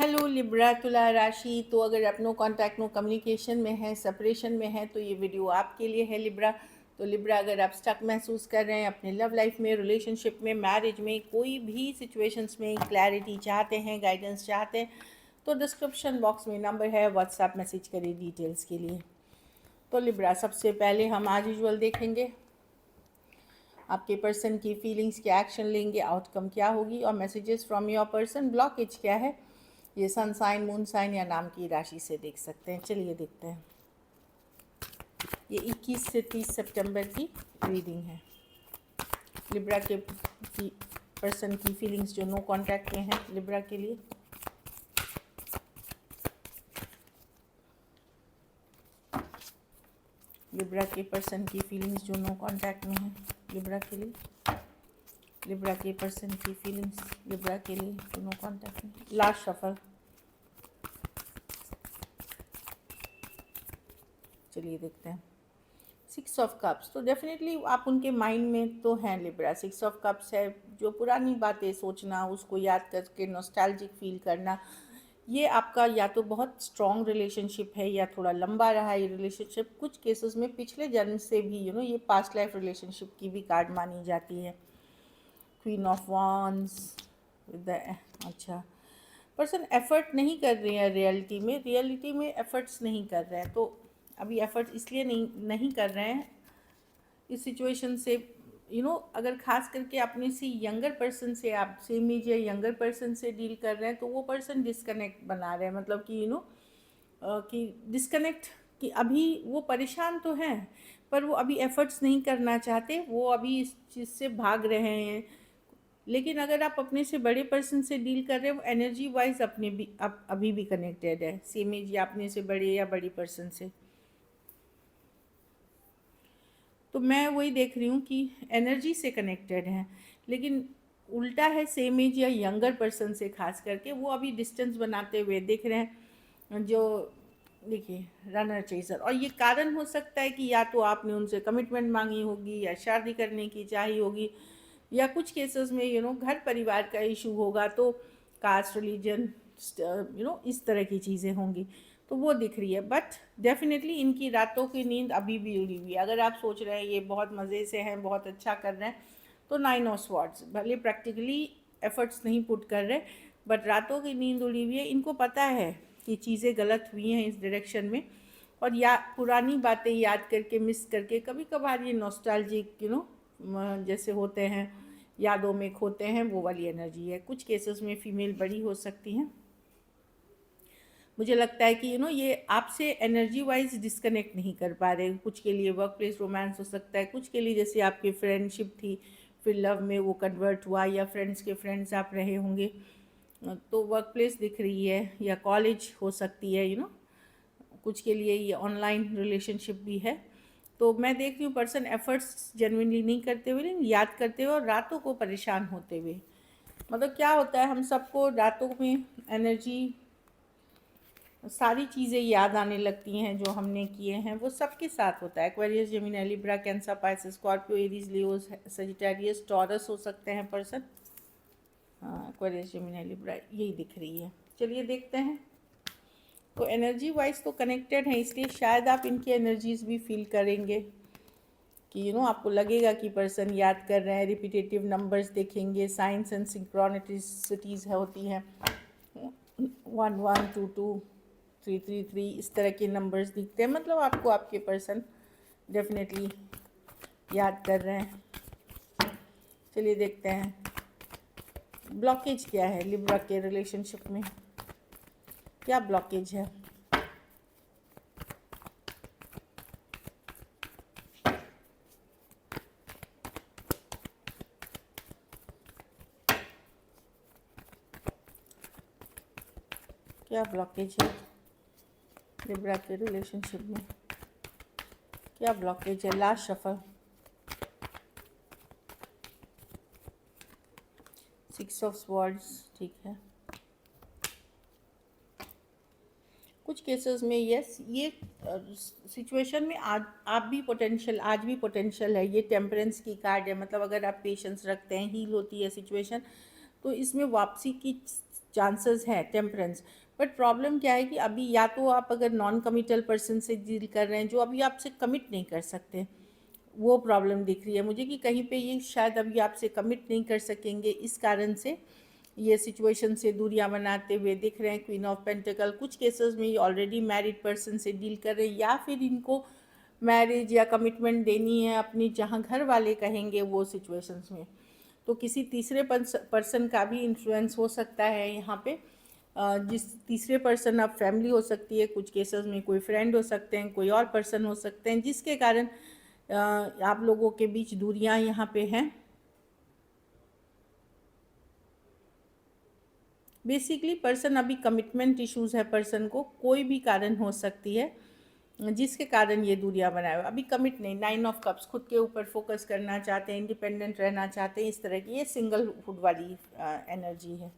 Hello Libra तुला राशि। तो अगर आप नो कांटेक्ट नो कम्युनिकेशन में है, सेपरेशन में है, तो ये वीडियो आपके लिए है लिब्रा। तो लिब्रा, अगर आप स्टक महसूस कर रहे हैं अपने लव लाइफ में, रिलेशनशिप में, मैरिज में, कोई भी सिचुएशंस में क्लैरिटी चाहते हैं, गाइडेंस चाहते हैं, तो डिस्क्रिप्शन बॉक्स में नंबर है, व्हाट्सएप मैसेज करिए डिटेल्स के लिए। तो लिब्रा, सबसे पहले हम आज यूजुअल देखेंगे आपके पर्सन की फीलिंग्स, क्या एक्शन लेंगे, आउटकम क्या होगी, और messages from your person, blockage क्या है। ये सन साइन, मून साइन या नाम की राशि से देख सकते हैं। चलिए देखते हैं। ये 21 से 30 सितंबर की रीडिंग है। लिब्रा के पर्सन की फीलिंग्स जो नो कांटेक्ट में है लिब्रा के लिए। लिब्रा के पर्सन की फीलिंग्स जो नो कांटेक्ट में है लिब्रा के लिए। लिब्रा के पर्सन की फीलिंग्स लिब्रा के लिए जो नो कांटेक्ट में। Last shuffle. चलिए देखते हैं। 6 ऑफ कप्स, तो डेफिनेटली आप उनके माइंड में तो हैं लिब्रा। 6 ऑफ कप्स है, जो पुरानी बातें सोचना, उसको याद करके नॉस्टैल्जिक फील करना। ये आपका या तो बहुत स्ट्रॉन्ग रिलेशनशिप है या थोड़ा लंबा रहा है ये रिलेशनशिप। कुछ केसेस में पिछले जन्म से भी ये पास्ट लाइफ रिलेशनशिप की भी कार्ड मानी जाती है। Queen of wands with the, अच्छा, पर्सन एफर्ट नहीं कर रहे हैं रियलिटी में एफर्ट्स नहीं कर रहे हैं। तो अभी एफर्ट इसलिए नहीं कर रहे हैं इस सिचुएशन से। अगर खास करके अपने से यंगर पर्सन से, आप सेम एज या यंगर पर्सन से डील कर रहे हैं, तो वो पर्सन डिस्कनेक्ट बना रहे हैं। मतलब कि कि डिस्कनेक्ट, कि अभी वो परेशान तो हैं पर वो अभी एफर्ट्स नहीं करना चाहते, वो अभी इस चीज़ से भाग रहे हैं। लेकिन अगर आप अपने से बड़े पर्सन से डील कर रहे हैं, वो एनर्जी वाइज अपने भी आप अभी भी कनेक्टेड है, सेम एज या अपने से बड़े या बड़ी पर्सन से। तो मैं वही देख रही हूँ कि एनर्जी से कनेक्टेड हैं, लेकिन उल्टा है सेम एज या यंगर पर्सन से खास करके वो अभी डिस्टेंस बनाते हुए दिख रहे हैं। जो देखिए, रनर चेजर, और ये कारण हो सकता है कि या तो आपने उनसे कमिटमेंट मांगी होगी या शादी करने की चाही होगी, या कुछ केसेस में घर परिवार का इशू होगा, तो कास्ट, रिलीजन, इस तरह की चीज़ें होंगी। तो वो दिख रही है। बट डेफिनेटली इनकी रातों की नींद अभी भी उड़ी हुई है। अगर आप सोच रहे हैं ये बहुत मज़े से हैं, बहुत अच्छा कर रहे हैं, तो 9 ऑफ स्वॉर्ड्स, भले प्रैक्टिकली एफर्ट्स नहीं पुट कर रहे, बट रातों की नींद उड़ी हुई है। इनको पता है कि चीज़ें गलत हुई हैं इस डायरेक्शन में, और या पुरानी बातें याद करके, मिस करके, कभी कभार ये नॉस्टैल्जिक जैसे होते हैं, यादों में खोते हैं, वो वाली एनर्जी है। कुछ केसेस में फीमेल बड़ी हो सकती हैं। मुझे लगता है कि ये आपसे एनर्जी वाइज डिस्कनेक्ट नहीं कर पा रहे। कुछ के लिए वर्क प्लेस रोमांस हो सकता है, कुछ के लिए जैसे आपकी फ्रेंडशिप थी, फिर लव में वो कन्वर्ट हुआ, या फ्रेंड्स के फ्रेंड्स आप रहे होंगे, तो वर्क प्लेस दिख रही है, या कॉलेज हो सकती है। कुछ के लिए ये ऑनलाइन रिलेशनशिप भी है। तो मैं देख रही हूँ पर्सन एफर्ट्स जेन्युइनली नहीं करते हुए, लेकिन याद करते हुए और रातों को परेशान होते हुए। मतलब क्या होता है, हम सबको रातों में एनर्जी, सारी चीज़ें याद आने लगती हैं जो हमने किए हैं, वो सबके साथ होता है। Aquarius, Gemini, Libra, Cancer, Pisces, Scorpio, Aries, Leo, Sagittarius, Taurus हो सकते हैं पर्सन। हाँ, एक्वेरियस, जेमिनी, लिब्रा यही दिख रही है। चलिए देखते हैं। तो एनर्जी वाइज तो कनेक्टेड हैं, इसलिए शायद आप इनकी एनर्जीज भी फील करेंगे कि आपको लगेगा कि पर्सन याद कर रहे हैं। रिपीटेटिव नंबर्स देखेंगे, साइंस एंड सिंक्रोनिसिटीज़ होती हैं, 1122 333, इस तरह के नंबर्स दिखते हैं। मतलब आपको आपके पर्सन डेफिनेटली याद कर रहे हैं। चलिए देखते हैं ब्लॉकेज क्या है लिब्रा के रिलेशनशिप में। क्या ब्लॉकेज है? क्या ब्लॉकेज है लिब्रा के रिलेशनशिप में? क्या ब्लॉकेज है? Last shuffle. 6 ऑफ स्वॉर्ड्स, ठीक है। कुछ केसेस में यस, ये सिचुएशन में आज भी पोटेंशियल है। ये टेम्परेंस की कार्ड है। मतलब अगर आप पेशेंस रखते हैं, हील होती है सिचुएशन, तो इसमें वापसी की चांसेस है टेम्परेंस। बट प्रॉब्लम क्या है कि अभी या तो आप अगर नॉन कमिटल पर्सन से डील कर रहे हैं जो अभी आपसे कमिट नहीं कर सकते, वो प्रॉब्लम दिख रही है मुझे कि कहीं पे ये शायद अभी आपसे कमिट नहीं कर सकेंगे, इस कारण से ये सिचुएशन से दूरियां बनाते हुए दिख रहे हैं। क्वीन ऑफ पेंटिकल, कुछ केसेस में ये ऑलरेडी मैरिड पर्सन से डील कर रहे हैं या फिर इनको मैरिज या कमिटमेंट देनी है अपनी, जहाँ घर वाले कहेंगे वो सिचुएशंस में। तो किसी तीसरे पर्सन का भी इन्फ्लुएंस हो सकता है यहाँ पे। जिस तीसरे पर्सन अब फैमिली हो सकती है, कुछ केसेस में कोई फ्रेंड हो सकते हैं, कोई और पर्सन हो सकते हैं, जिसके कारण आप लोगों के बीच दूरियां यहाँ पे हैं। बेसिकली पर्सन अभी कमिटमेंट इश्यूज है, पर्सन को कोई भी कारण हो सकती है जिसके कारण ये दूरियां बनाए हुए, अभी कमिट नहीं। 9 ऑफ कप्स, खुद के ऊपर फोकस करना चाहते हैं, इंडिपेंडेंट रहना चाहते हैं, इस तरह की ये सिंगलहुड वाली एनर्जी है।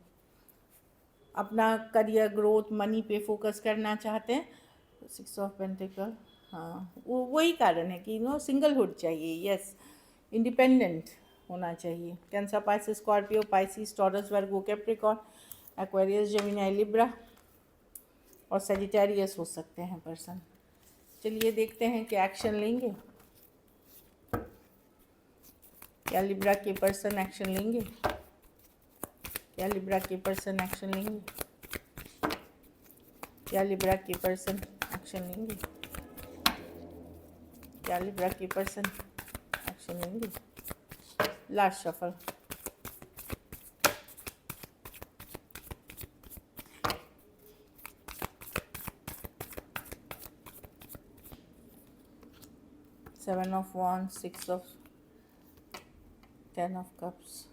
अपना करियर ग्रोथ मनी पे फोकस करना चाहते हैं। 6 ऑफ पेंटिकल, हाँ वही कारण है कि सिंगलहुड चाहिए, यस, इंडिपेंडेंट होना चाहिए। Cancer, Pisces, Scorpio, Pisces, Taurus, Virgo, Capricorn, Aquarius, Gemini, Libra और सजिटेरियस हो सकते हैं पर्सन। चलिए देखते हैं क्या एक्शन लेंगे, क्या लिब्रा के पर्सन एक्शन लेंगे, क्या लिब्रा के पर्सन एक्शन लेंगे, क्या लिब्रा के पर्सन एक्शन लेंगे, क्या लिब्रा के पर्सन एक्शन लेंगे। Last shuffle, seven of wands, 6 of 10 of cups.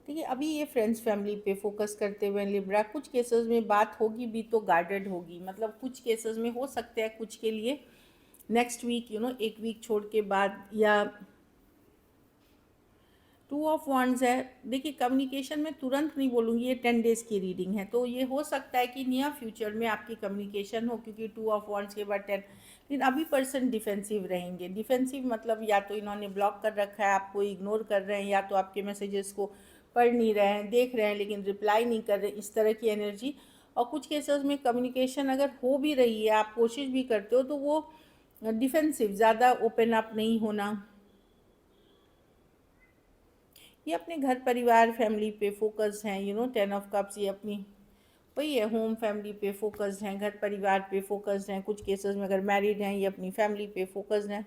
ठीक है, अभी ये फ्रेंड्स फैमिली पे फोकस करते हुए लिब्रा, कुछ केसेस में बात होगी भी तो गार्डेड होगी, मतलब कुछ केसेस में हो सकता है कुछ के लिए नेक्स्ट वीक, एक वीक छोड़ के बाद, या 2 ऑफ wands है। देखिए कम्युनिकेशन में तुरंत नहीं बोलूँगी, ये 10 डेज़ की रीडिंग है, तो ये हो सकता है कि नियर फ्यूचर में आपकी कम्युनिकेशन हो, क्योंकि 2 ऑफ wands के बाद 10। लेकिन अभी पर्सन डिफेंसिव रहेंगे। डिफेंसिव मतलब या तो इन्होंने ब्लॉक कर रखा है, आपको इग्नोर कर रहे हैं, या तो आपके मैसेजेस को पढ़ नहीं रहे हैं, देख रहे हैं लेकिन रिप्लाई नहीं कर रहे, इस तरह की एनर्जी। और कुछ केसेस में कम्युनिकेशन अगर हो भी रही है, आप कोशिश भी करते हो, तो वो डिफेंसिव, ज़्यादा ओपन अप नहीं होना। ये अपने घर परिवार फैमिली पे फोकस हैं, 10 ऑफ कप्स, ये अपनी वही है, होम फैमिली पे फोकस्ड हैं, घर परिवार पे फोकस्ड हैं। कुछ केसेस में अगर मैरिड हैं, ये अपनी फैमिली पे फोकस्ड हैं।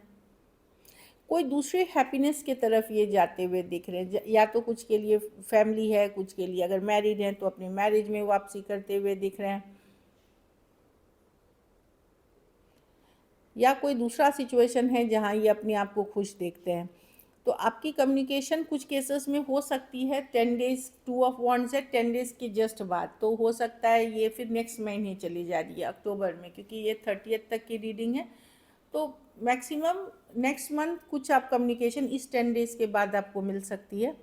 कोई दूसरे हैप्पीनेस की तरफ ये जाते हुए दिख रहे हैं, या तो कुछ के लिए फैमिली है, कुछ के लिए अगर मैरिड हैं तो अपनी मैरिज में वापसी करते हुए दिख रहे हैं, या कोई दूसरा सिचुएशन है जहाँ ये अपने आप को खुश देखते हैं। तो आपकी कम्युनिकेशन कुछ केसेस में हो सकती है 10 डेज़, 2 ऑफ wands है, 10 डेज़ के जस्ट बाद, तो हो सकता है ये फिर नेक्स्ट महीने चली जा रही है अक्टूबर में, क्योंकि ये 30th तक की रीडिंग है। तो मैक्सिमम नेक्स्ट मंथ कुछ आप कम्युनिकेशन इस 10 डेज़ के बाद आपको मिल सकती है।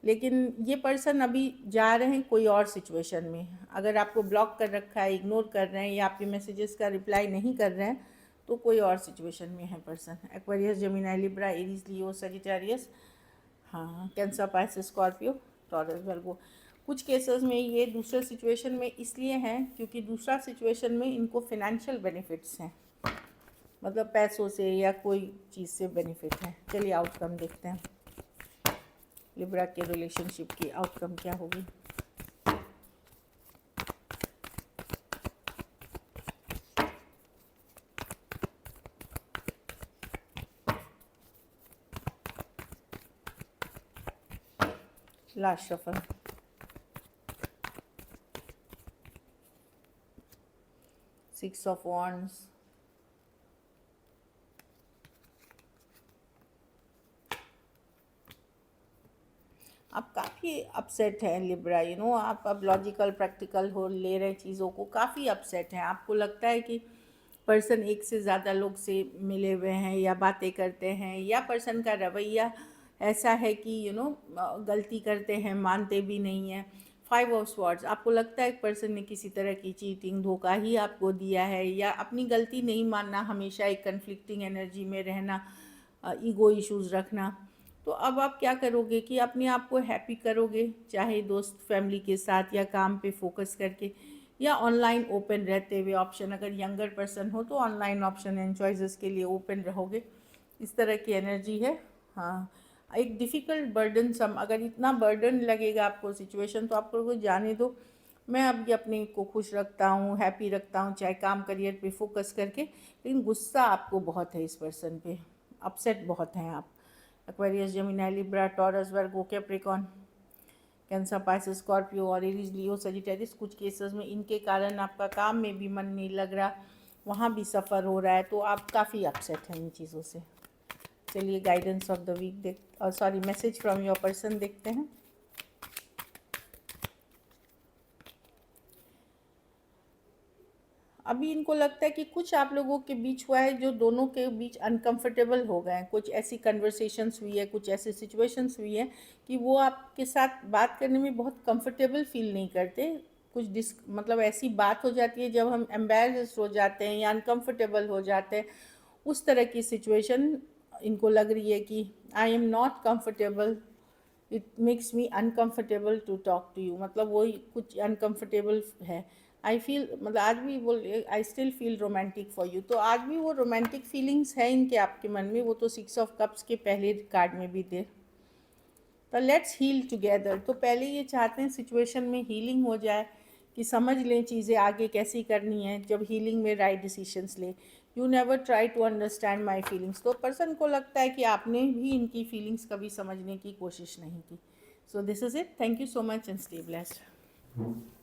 लेकिन ये पर्सन अभी जा रहे हैं कोई और सिचुएशन में। अगर आपको ब्लॉक कर रखा है, इग्नोर कर रहे हैं, या आपके मैसेजेस का रिप्लाई नहीं कर रहे हैं, तो कोई और सिचुएशन में है person. Aquarius, Gemini, Libra, Aries, Leo, Sagittarius, हाँ, Cancer, Pisces, Scorpio, Taurus, Virgo. कुछ केसेस में ये दूसरे सिचुएशन में इसलिए हैं क्योंकि दूसरा सिचुएशन में इनको फिनेंशियल बेनिफिट्स हैं, मतलब पैसों से या कोई चीज़ से बेनिफिट है। चलिए आउटकम देखते हैं, लिब्रा के रिलेशनशिप की आउटकम क्या होगी। Last shuffle, six of wands, आप काफ़ी अपसेट हैं लिब्रा, आप अब लॉजिकल प्रैक्टिकल हो ले रहे हैं चीज़ों को, काफ़ी अपसेट हैं। आपको लगता है कि पर्सन एक से ज़्यादा लोग से मिले हुए हैं या बातें करते हैं, या पर्सन का रवैया ऐसा है कि गलती करते हैं, मानते भी नहीं हैं। 5 ऑफ स्वॉर्ड्स, आपको लगता है एक पर्सन ने किसी तरह की चीटिंग, धोखा ही आपको दिया है, या अपनी गलती नहीं मानना, हमेशा एक कन्फ्लिक्टिंग एनर्जी में रहना, ईगो इश्यूज़ रखना। तो अब आप क्या करोगे कि अपने आप को हैप्पी करोगे, चाहे दोस्त फैमिली के साथ या काम पे फोकस करके या ऑनलाइन ओपन रहते हुए ऑप्शन, अगर यंगर पर्सन हो तो ऑनलाइन ऑप्शन एंड चॉइसेस के लिए ओपन रहोगे। इस तरह की एनर्जी है। हाँ, एक डिफ़िकल्ट बर्डन सम, अगर इतना बर्डन लगेगा आपको सिचुएशन, तो आपको जाने दो, मैं अभी अपने को खुश रखता हूँ, हैप्पी रखता हूँ, चाहे काम करियर पे फोकस करके। लेकिन गुस्सा आपको बहुत है इस पर्सन पे, अपसेट बहुत हैं आप। एक्वेरियस, जेमिनी, लिब्रा, टॉरस, वर्गो, कैप्रिकॉन, कैंसर, पाइसेस, स्कॉर्पियो और एरीज, लियो, सजिटेरियस, कुछ केसेस में इनके कारण आपका काम में भी मन नहीं लग रहा, वहाँ भी सफ़र हो रहा है, तो आप काफ़ी अपसेट हैं इन चीज़ों से। चलिए guidance of the week message from your person देखते हैं। अभी इनको लगता है कि कुछ आप लोगों के बीच हुआ है जो दोनों के बीच अनकंफर्टेबल हो गए हैं, कुछ ऐसी कन्वर्सेशंस हुई है, कुछ ऐसी सिचुएशंस हुई है कि वो आपके साथ बात करने में बहुत कंफर्टेबल फील नहीं करते। कुछ मतलब ऐसी बात हो जाती है जब हम एम्बैरेस्ड हो जाते हैं या अनकंफर्टेबल हो जाते हैं, उस तरह की सिचुएशन इनको लग रही है कि I am not comfortable, it makes me uncomfortable to talk to you, मतलब वही कुछ अनकंफर्टेबल है। आई फील, मतलब आज भी बोल, I still feel romantic for you, तो आज भी वो रोमांटिक फीलिंग्स है इनके आपके मन में, वो तो 6 ऑफ कप्स के पहले कार्ड में भी थे। तो लेट्स हील टुगेदर, तो पहले ये चाहते हैं सिचुएशन में हीलिंग हो जाए, कि समझ लें चीज़ें आगे कैसी करनी है, जब हीलिंग में राइट डिसीशंस ले। You never try to understand my feelings, तो पर्सन को लगता है कि आपने भी इनकी फीलिंग्स कभी समझने की कोशिश नहीं की। So this is it, thank you so much and stay blessed.